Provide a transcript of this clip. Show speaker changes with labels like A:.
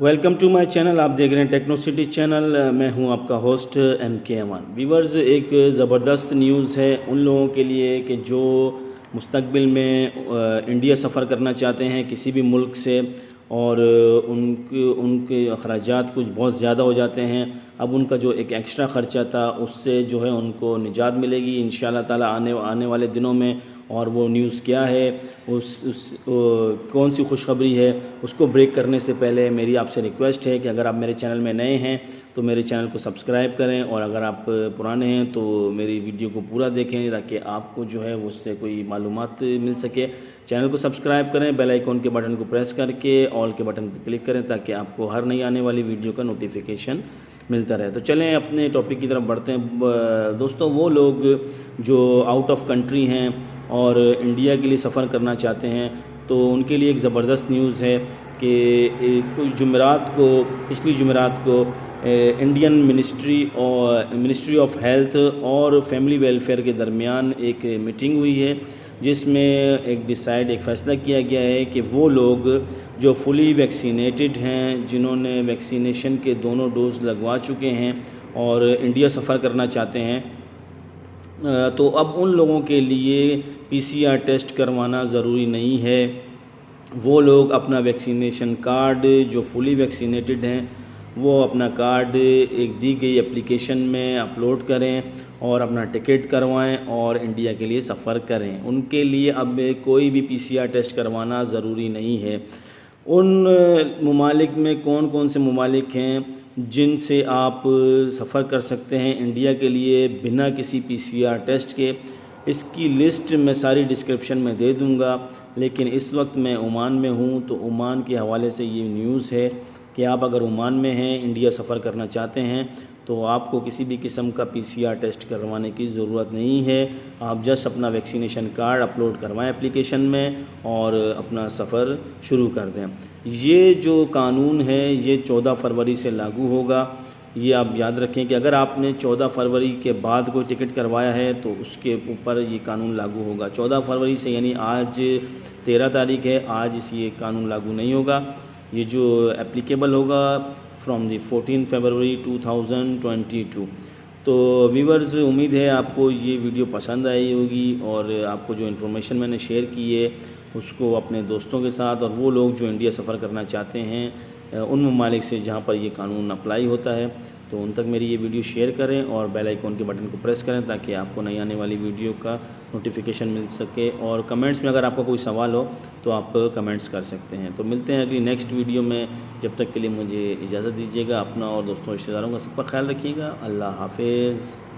A: Welcome to my channel. آپ دیکھ رہے ہیں ٹیکنو سٹی چینل. میں ہوں آپ کا ہوسٹ ایم کے امان. ویورز، ایک زبردست نیوز ہے ان لوگوں کے لیے کہ جو مستقبل میں انڈیا سفر کرنا چاہتے ہیں کسی بھی ملک سے، اور ان کے اخراجات کچھ بہت زیادہ ہو جاتے ہیں. اب ان کا جو ایک ایکسٹرا خرچہ تھا اس سے جو ہے ان کو نجات ملے گی انشاءاللہ تعالی آنے والے دنوں میں. اور وہ نیوز کیا ہے، کون سی خوشخبری ہے، اس کو بریک کرنے سے پہلے میری آپ سے ریکویسٹ ہے کہ اگر آپ میرے چینل میں نئے ہیں تو میرے چینل کو سبسکرائب کریں، اور اگر آپ پرانے ہیں تو میری ویڈیو کو پورا دیکھیں تاکہ آپ کو جو ہے اس سے کوئی معلومات مل سکے. چینل کو سبسکرائب کریں، بیل آئیکن کے بٹن کو پریس کر کے آل کے بٹن پہ کلک کریں تاکہ آپ کو ہر نئی آنے والی ویڈیو کا نوٹیفیکیشن ملتا رہے. تو چلیں اپنے ٹاپک کی طرف بڑھتے ہیں. دوستوں، وہ لوگ جو آؤٹ آف کنٹری ہیں اور انڈیا کے لیے سفر کرنا چاہتے ہیں تو ان کے لیے ایک زبردست نیوز ہے کہ پچھلی جمعرات کو انڈین منسٹری آف ہیلتھ اور فیملی ویلفیئر کے درمیان ایک میٹنگ ہوئی ہے، جس میں ایک فیصلہ کیا گیا ہے کہ وہ لوگ جو فلی ویکسینیٹڈ ہیں، جنہوں نے ویکسینیشن کے دونوں ڈوز لگوا چکے ہیں اور انڈیا سفر کرنا چاہتے ہیں، تو اب ان لوگوں کے لیے PCR ٹیسٹ کروانا ضروری نہیں ہے. وہ لوگ اپنا ویکسینیشن کارڈ، جو فلی ویکسینیٹڈ ہیں، وہ اپنا کارڈ ایک دی گئی اپلیکیشن میں اپلوڈ کریں اور اپنا ٹکٹ کروائیں اور انڈیا کے لیے سفر کریں. ان کے لیے اب کوئی بھی PCR ٹیسٹ کروانا ضروری نہیں ہے. ان ممالک میں کون سے ممالک ہیں جن سے آپ سفر کر سکتے ہیں انڈیا کے لیے بنا کسی PCR ٹیسٹ کے، اس کی لسٹ میں ساری ڈسکرپشن میں دے دوں گا. لیکن اس وقت میں عمان میں ہوں تو عمان کے حوالے سے یہ نیوز ہے کہ آپ اگر عمان میں ہیں، انڈیا سفر کرنا چاہتے ہیں، تو آپ کو کسی بھی قسم کا PCR ٹیسٹ کروانے کی ضرورت نہیں ہے. آپ جسٹ اپنا ویکسینیشن کارڈ اپلوڈ کروائیں اپلیکیشن میں اور اپنا سفر شروع کر دیں. یہ جو قانون ہے یہ 14 فروری سے لاگو ہوگا. یہ آپ یاد رکھیں کہ اگر آپ نے 14 فروری کے بعد کوئی ٹکٹ کروایا ہے تو اس کے اوپر یہ قانون لاگو ہوگا. 14 فروری سے یعنی آج 13 تاریخ ہے، آج یہ قانون لاگو نہیں ہوگا. یہ جو اپلیکیبل ہوگا فرام دی 14 فروری 2022. تو ویورز، امید ہے آپ کو یہ ویڈیو پسند آئی ہوگی اور آپ کو جو انفارمیشن میں نے شیئر کی ہے اس کو اپنے دوستوں کے ساتھ، اور وہ لوگ جو انڈیا سفر کرنا چاہتے ہیں ان ممالک سے جہاں پر یہ قانون اپلائی ہوتا ہے، تو ان تک میری یہ ویڈیو شیئر کریں اور بیل آئیکن کے بٹن کو پریس کریں تاکہ آپ کو نئی آنے والی ویڈیو کا نوٹیفیکیشن مل سکے. اور کمنٹس میں اگر آپ کو کوئی سوال ہو تو آپ کمنٹس کر سکتے ہیں. تو ملتے ہیں اگلی نیکسٹ ویڈیو میں. جب تک کے لیے مجھے اجازت دیجیے گا. اپنا اور دوستوں رشتہ داروں کا سب کا خیال رکھیے گا. اللہ حافظ.